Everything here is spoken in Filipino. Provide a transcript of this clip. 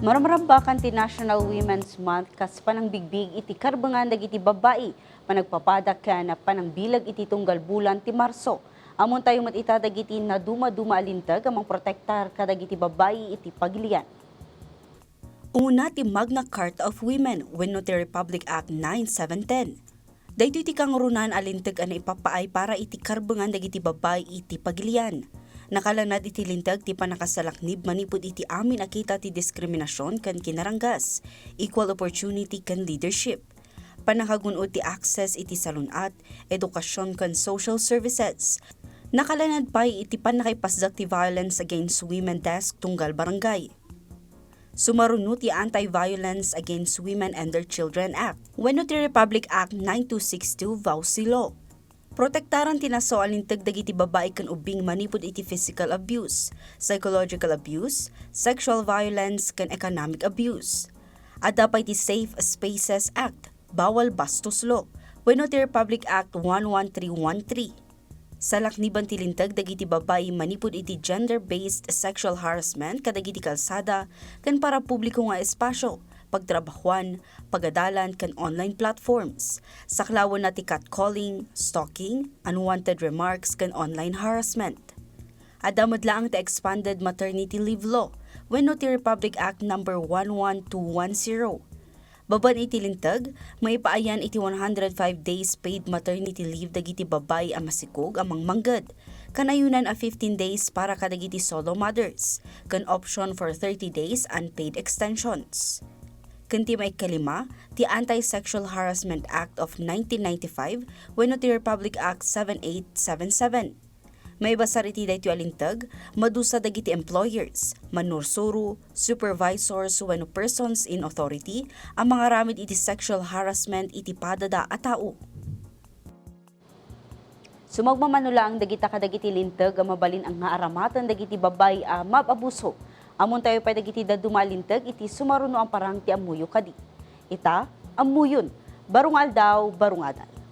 Maramarabakan ti National Women's Month kas panang bigbig iti karbangan dagiti babbai panagpapadak na panang bilag iti tunggal bulan ti Marso. Amon tayo matita dagiti na duma-duma alintag amang protektar kadagiti babbai iti pagilian. Una ti Magna Carta of Women wenno ti Republic Act 9710. Daytoy ti kangurunan alintag ana ipapaay para iti karbangan dagiti babbai iti pagilian. Nakalanad iti lintag ti panakasalaknib manipud iti amin akita ti diskriminasyon kan kinaranggas, equal opportunity kan leadership. Panakagunod ti access iti salunat, edukasyon kan social services. Nakalanad pa iti panakipasdak ti violence against women desk tunggal barangay. Sumarunod ti Anti-Violence Against Women and Their Children Act, wenno ti Republic Act 9262 Vowsy Law. Protektaran tinaso alintag dagiti babae kan ubing manipud iti physical abuse, psychological abuse, sexual violence kan economic abuse. Adda pa iti Safe Spaces Act, bawal bastos law, wenno ti Republic Act 11313. Salakniban ti lintag dagiti babae manipud iti gender-based sexual harassment kadagiti kalsada kan para publiko nga espasyo, pagtrabahuan, pagadalan kan online platforms, saklawan na ti catcalling, stalking, unwanted remarks kan online harassment. Adamad laang ti expanded maternity leave law, wenno ti Republic Act No. 11210. Baban iti lintag, maipaayan iti 105 days paid maternity leave dagiti babay a masikog amang manggad. Kanayunan a 15 days para kadagiti solo mothers, kan option for 30 days unpaid extensions. Kanti may kalima, ti Anti-Sexual Harassment Act of 1995, wenno ti Republic Act 7877. May basar iti daytoy alintag, madusa dagiti employers, manursuro, supervisors wenno persons in authority, ang mga ramid iti sexual harassment iti padada a tao. Sumagmamanula ang dagita kadagiti lintag ang mabalin ang nga aramatan dagiti babay a mababuso. Amon tayo pa dagiti dadumalintag iti sumaruno ang parang ti amuyo kadi. Ita, amuyon, barungal daw, barungadan.